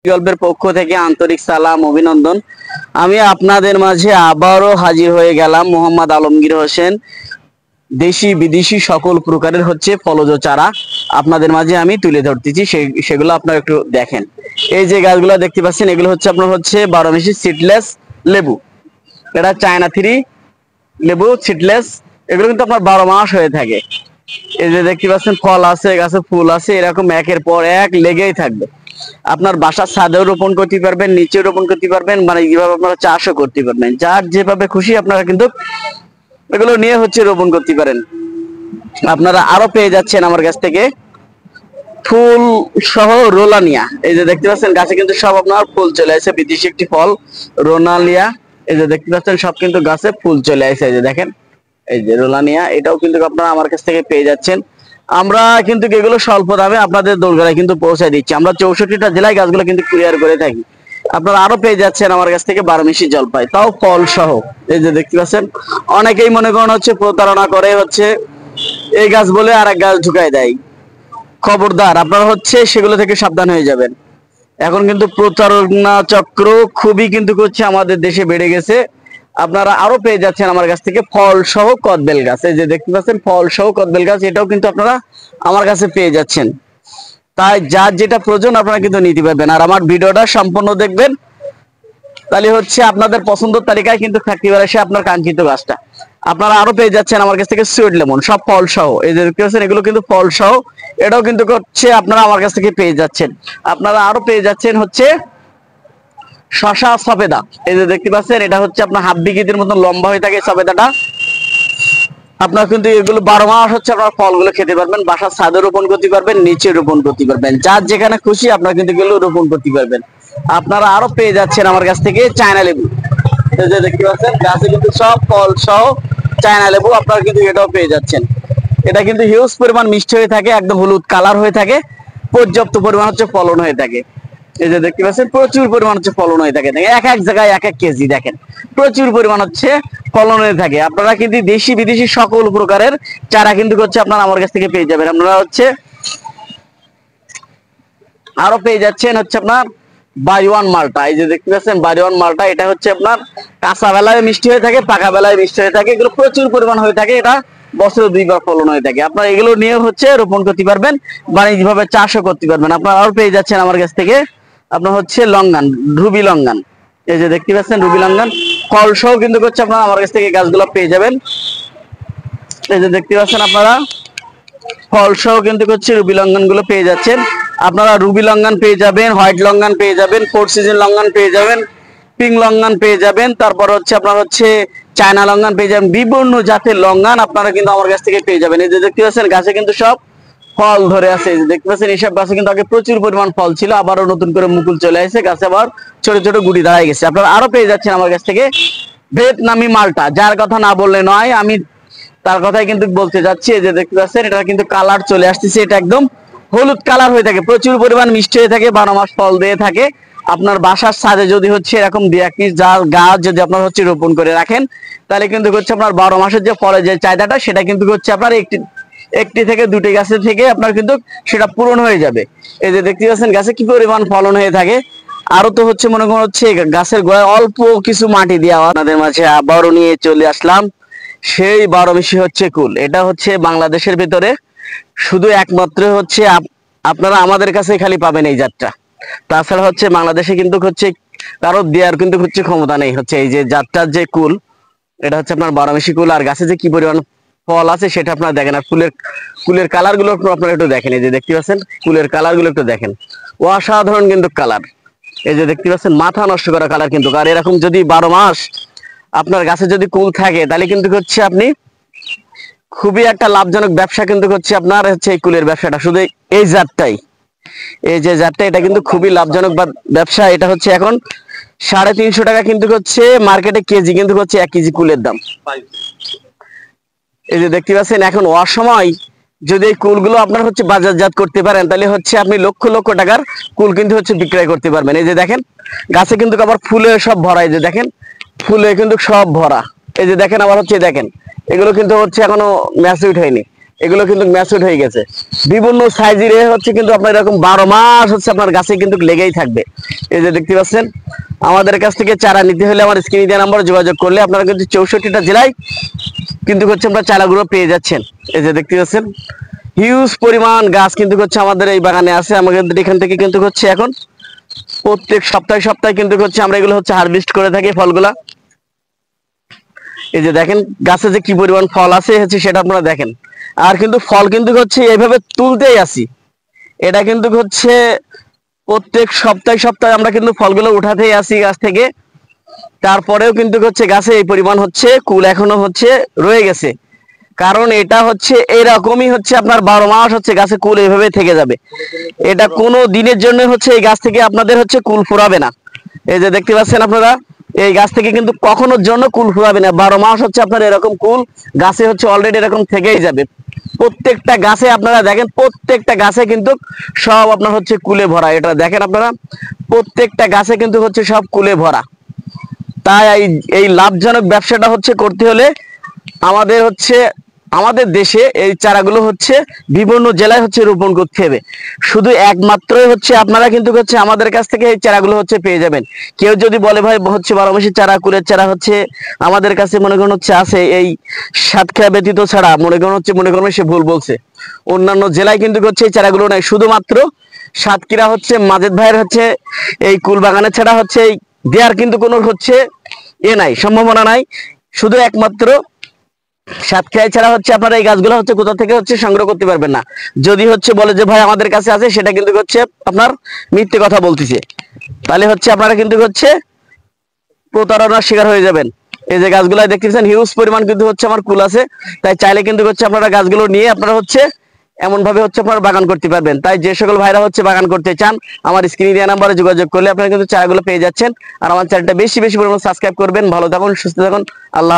গল্পের পক্ষ থেকে আন্তরিক সালাম অভিনন্দন। আমি আপনাদের মাঝে আবারও হাজির হয়ে গেলাম মোহাম্মদ আলমগীর হোসেন। দেশি বিদেশি সকল প্রকারের ফলজ চারা আপনাদের মাঝে আমি তুলে ধরতেছি, সেগুলো আপনারা একটু দেখেন। এই যে গাছগুলো দেখতে পাচ্ছেন, এগুলো আপনার 12 মাসি সিডলেস লেবু। এটা চায়না থ্রি লেবু সিডলেস। এগুলো কিন্তু আপনার 12 মাস হয়ে থাকে। এই যে দেখতে পাচ্ছেন ফল আছে, গাছে ফুল আছে, এরকম একের পর এক লেগেই থাকবে। আপনার বাসার ছাদেও রোপণ করতে পারবেন, নিচে রোপণ করতে পারবেন, মানে যেভাবে আপনারা চাষও করতে পারবেন। যার যেভাবে খুশি আপনারা কিন্তু এগুলো নিয়ে রোপণ করতে পারেন। আপনারা আরো পেয়ে যাচ্ছেন আমার কাছ থেকে ফুল সহ রোলানিয়া। এই যে দেখতে পাচ্ছেন গাছে কিন্তু সব আপনার ফুল চলে আসে, বিদেশি একটি ফল রোনালিয়া। এই যে দেখতে পাচ্ছেন সব কিন্তু গাছে ফুল চলে আসে। এই যে দেখেন, এই যে রোলানিয়া, এটাও কিন্তু আপনারা আমার কাছ থেকে পেয়ে যাচ্ছেন। আমরা কিন্তু এগুলো স্বল্প দামে আপনাদের দোরগোড়ায় কিন্তু পৌঁছায় দিচ্ছি। আমরা 64টা জেলায় গাছগুলো কিন্তু কুরিয়ার করে থাকি। আপনারা আরো পেয়ে যাচ্ছেন আমার কাছ থেকে 12 মাসি জলপাই, তাও ফল সহ। এই যে দেখতে পাচ্ছেন, অনেকেই মনে করেন প্রতারণা করে এই গাছ বলে আর এক গাছ ঢুকাই দেয়। খবরদার, আপনারা সেগুলো থেকে সাবধান হয়ে যাবেন। এখন কিন্তু প্রতারণা চক্র খুবই কিন্তু আমাদের দেশে বেড়ে গেছে। আপনারা আরো পেয়ে যাচ্ছেন আমার কাছ থেকে ফল সহ কদবেল গাছ। এই যে দেখতে পাচ্ছেন ফল সহ কদবেল গাছ, এটাও কিন্তু আপনারা আমার কাছে পেয়ে যাচ্ছেন। তাই যার যেটা প্রয়োজন আপনারা কিন্তু নিতে পারবেন। আর আমার ভিডিওটা সম্পূর্ণ দেখবেন, তাহলে আপনাদের পছন্দের তালিকায় কিন্তু থাকতে পারে সে আপনার কাঙ্ক্ষিত গাছটা। আপনারা আরো পেয়ে যাচ্ছেন আমার কাছ থেকে সুইট লেমন, সব ফল সহ। এই যে দেখতে পাচ্ছেন এগুলো কিন্তু ফল সহ, এটাও কিন্তু আপনারা আমার কাছ থেকে পেয়ে যাচ্ছেন। আপনারা আরো পেয়ে যাচ্ছেন শশা সফেদা। এই যে দেখতে পাচ্ছেন, এটা আপনার হাফ বিঘিতের মতো লম্বা হয়ে থাকে সফেদাটা। আপনারা কিন্তু এগুলো 12 মাস আপনার ফলগুলো খেতে পারবেন। বাসার ছাদে রোপণ করতে পারবেন, নিচে রোপণ করতে পারবেন, যার যেখানে খুশি আপনারা কিন্তু এগুলো রোপণ করতে পারবেন। আপনারা আরো পেয়ে যাচ্ছেন আমার কাছ থেকে চায়না লেবু। এই যে দেখতে পাচ্ছেন গাছে কিন্তু সব ফল সহ চায়না লেবু আপনারা কিন্তু এটাও পেয়ে যাচ্ছেন। এটা কিন্তু হিউজ পরিমাণ মিষ্টি হয়ে থাকে, একদম হলুদ কালার হয়ে থাকে, পর্যাপ্ত পরিমাণ ফলন হয়ে থাকে। এই যে দেখতে পাচ্ছেন প্রচুর পরিমাণ ফলন হয়ে থাকে, এক এক জায়গায় এক এক কেজি, দেখেন প্রচুর পরিমাণ ফলন হয়ে থাকে। আপনারা কিন্তু দেশি বিদেশি সকল প্রকারের চারা কিন্তু আপনারা আমার কাছ থেকে পেয়ে যাবেন। আপনারা আরো পেয়ে যাচ্ছেন আপনার বাড়িওয়ান মালটা। এই যে দেখতে পাচ্ছেন বাড়িওয়ান মালটা, এটা আপনার কাঁচা বেলায় মিষ্টি হয়ে থাকে, পাকা বেলায় মিষ্টি হয়ে থাকে। এগুলো প্রচুর পরিমাণ হয়ে থাকে, এটা বছরে 2বার ফলন হয়ে থাকে। আপনারা এগুলো নিয়ে রোপণ করতে পারবেন, বাণিজ্যিকভাবে চাষও করতে পারবেন। আপনারা আরো পেয়ে যাচ্ছেন আমার কাছ থেকে আপনার লঙ্গান, রুবি লঙ্গান। এই যে দেখতে পাচ্ছেন রুবি লঙ্গান ফল সহ কিন্তু আপনারা আমার কাছ থেকে গাছগুলো পেয়ে যাবেন। এই যে দেখতে পাচ্ছেন আপনারা ফল সহ কিন্তু রুবি লঙ্ঘন গুলো পেয়ে যাচ্ছেন। আপনারা রুবি লঙ্ঘন পেয়ে যাবেন, হোয়াইট লঙ্ঘন পেয়ে যাবেন, 4 সিজন লঙ্ঘন পেয়ে যাবেন, পিঙ্ক লঙ্ঘন পেয়ে যাবেন, তারপর আপনার চায়না লঙ্ঘন পেয়ে যাবেন। বিভিন্ন জাতের লঙ্ঘন আপনারা কিন্তু আমার কাছ থেকে পেয়ে যাবেন। এই যে দেখতে পাচ্ছেন গাছে কিন্তু সব ফল ধরে আছে। এই যে দেখতে পাচ্ছেন এইসব গাছে কিন্তু আগে প্রচুর পরিমাণ ফল ছিল, আবারও নতুন করে মুকুল চলে আসছে, গাছে আবার ছোট ছোট গুড়ি দাঁড়ায় গেছে। আপনারা আরো পেয়ে যাচ্ছেন আমার কাছ থেকে ভিয়েতনামি মালটা, যার কথা না বললে নয়, আমি তার কথাই কিন্তু বলতে যাচ্ছি। এই যে দেখতে পাচ্ছেন এটা কিন্তু কালার চলে আসতেছে, এটা একদম হলুদ কালার হয়ে থাকে, প্রচুর পরিমাণ মিষ্টি হয়ে থাকে, 12 মাস ফল দিয়ে থাকে। আপনার বাসার ছাদে যদি এরকম 2-1 পিস গাছ যদি আপনার রোপণ করে রাখেন, তাহলে কিন্তু আপনার 12 মাসের যে ফলের যে চাহিদাটা, সেটা কিন্তু আপনার একটি থেকে 2টি গাছের থেকে আপনার কিন্তু সেটা পূরণ হয়ে যাবে। এই যে দেখতে পাচ্ছেন গাছে কি পরিমাণ ফলন হয়ে থাকে। আরো তো মনে করেন গাছের গোড়ায় অল্প কিছু মাটি দেওয়া। আপনাদের মাঝে আবারও নিয়ে চলে আসলাম সেই 12 মাসি কুল। এটা বাংলাদেশের ভিতরে শুধু একমাত্র আপনারা আমাদের কাছে খালি পাবেন এই জাতটা। তাছাড়া বাংলাদেশে কিন্তু কারো দেওয়ার কিন্তু ক্ষমতা নেই। এই যে জাতটার যে কুল, এটা আপনার 12 মাসি কুল। আর গাছে যে কি পরিমাণ ফল আছে সেটা আপনারা দেখেন। আর কুলের কালার গুলো আপনারা একটু দেখেন। এই যে দেখতে পাচ্ছেন কুলের কালার গুলো একটু দেখেন, অসাধারণ কিন্তু কালার। এই যে দেখতে পাচ্ছেন মাথা নষ্ট করা কালার কিন্তু। আর এরকম যদি 12 মাস আপনার গাছে যদি কুল থাকে, তাহলে কিন্তু আপনি খুবই একটা লাভজনক ব্যবসা কিন্তু আপনার এই কুলের ব্যবসাটা। শুধু এই জাতটাই, এই যে জাতটা, এটা কিন্তু খুবই লাভজনক ব্যবসা। এটা এখন 350 টাকা কিন্তু মার্কেটে কেজি, কিন্তু 1 কেজি কুলের দাম। এই যে দেখতে পাচ্ছেন এখন অসময় যদি এই কুলগুলো আপনার বাজারজাত করতে পারেন, তাহলে আপনি লক্ষ লক্ষ টাকার কুল কিন্তু বিক্রয় করতে পারবেন। এই যে দেখেন গাছে কিন্তু আবার ফুলে সব ভরা। এই যে দেখেন ফুলে কিন্তু সব ভরা। এই যে দেখেন আবার দেখেন এগুলো কিন্তু এখনো ম্যাচুরড হয়নি, এগুলো কিন্তু ম্যাচুরড হয়ে গেছে। বিভিন্ন সাইজের হচ্ছে কিন্তু আপনার এরকম 12 মাস হচ্ছে আপনার গাছে কিন্তু লেগেই থাকবে। এই যে দেখতে পাচ্ছেন, আমাদের কাছ থেকে চারা নিতে হলে আমার স্ক্রিনে দেওয়া নাম্বারে যোগাযোগ করলে আপনারা কিন্তু 64টা জেলায় কিন্তু হচ্ছে আপনার চারাগুলো পেয়ে যাচ্ছেন। এই যে দেখতে পাচ্ছেন, হিউজ পরিমাণ গাছ কিন্তু হচ্ছে আমাদের এই বাগানে আছে। আমাদের এখান থেকে কিন্তু হচ্ছে এখন প্রত্যেক সপ্তাহে সপ্তাহে কিন্তু হচ্ছে আমরা এগুলো হচ্ছে হারভেস্ট করে থাকি ফলগুলা। এই যে দেখেন গাছে যে কি পরিমাণ ফল আছে হচ্ছে সেটা আপনারা দেখেন। আর কিন্তু ফল কিন্তু হচ্ছে এইভাবে তুলতেই আসি, এটা কিন্তু হচ্ছে প্রত্যেক সপ্তাহে সপ্তাহে আমরা কিন্তু ফলগুলো উঠাতেই আসি গাছ থেকে। তারপরেও কিন্তু হচ্ছে গাছে এই পরিমাণ হচ্ছে কুল এখনো হচ্ছে রয়ে গেছে। কারণ এটা হচ্ছে এরকমই হচ্ছে আপনার 12 মাস হচ্ছে গাছে কুল এইভাবে থেকে যাবে। এটা কোনো দিনের জন্য হচ্ছে এই গাছ থেকে আপনাদের হচ্ছে কুল ফুরাবে না। এই যে দেখতে পাচ্ছেন আপনারা, এই গাছ থেকে কিন্তু কখনোর জন্য কুল ফুরাবে না। 12 মাস হচ্ছে আপনার এরকম কুল গাছে হচ্ছে অলরেডি এরকম থেকেই যাবে। প্রত্যেকটা গাছে আপনারা দেখেন, প্রত্যেকটা গাছে কিন্তু সব আপনার হচ্ছে কুলে ভরা। এটা দেখেন আপনারা, প্রত্যেকটা গাছে কিন্তু হচ্ছে সব কুলে ভরা। তাই এই লাভজনক ব্যবসাটা হচ্ছে করতে হলে আমাদের হচ্ছে আমাদের দেশে এই চারাগুলো হচ্ছে বিভিন্ন জেলায় হচ্ছে রোপণ করতে হবে। শুধু একমাত্রই হচ্ছে আপনারা কিন্তু হচ্ছে আমাদের কাছ থেকে এই চারাগুলো হচ্ছে পেয়ে যাবেন। কেউ যদি বলে ভাই হচ্ছে 12 মাসের চারা, কুলের চারা হচ্ছে আমাদের কাছে মনে করেন হচ্ছে আছে, এই সাতক্ষীরা ব্যতীত ছাড়া মনে করেন সে ভুল বলছে। অন্যান্য জেলায় কিন্তু হচ্ছে এই চারাগুলো নাই, শুধুমাত্র সাতক্ষীরা হচ্ছে মাজেদ ভাইয়ের হচ্ছে এই কুল বাগানের ছাড়া হচ্ছে এই দেওয়ার কিন্তু কোনো হচ্ছে নাই, সম্ভাবনা নাই। শুধু একমাত্র সাতক্ষীরা ছাড়া হচ্ছে আপনারা এই গাছগুলো হচ্ছে কোথা থেকে হচ্ছে সংগ্রহ করতে পারবেন না। যদি হচ্ছে বলে যে ভাই আমাদের কাছে আছে, সেটা কিন্তু হচ্ছে আপনার মিথ্যে কথা বলতেছে। তাহলে হচ্ছে আপনারা কিন্তু হচ্ছে প্রতারণার শিকার হয়ে যাবেন। এই যে গাছগুলো দেখতেছেন হিউজ পরিমাণ কিন্তু হচ্ছে আমার কুল আছে। তাই চাইলে কিন্তু হচ্ছে আপনারা গাছগুলো নিয়ে আপনারা হচ্ছে এমন ভাবে হচ্ছে আপনারা বাগান করতে পারবেন। তাই যে সকল ভাইরা হচ্ছে বাগান করতে চান, আমার স্ক্রিনে দেওয়া নাম্বারে যোগাযোগ করলে আপনারা কিন্তু চারাগুলো পেয়ে যাচ্ছেন। আর আমার চ্যানেলটা বেশি বেশি পরিমাণ সাবস্ক্রাইব করবেন। ভালো থাকুন, সুস্থ থাকুন, আল্লাহ।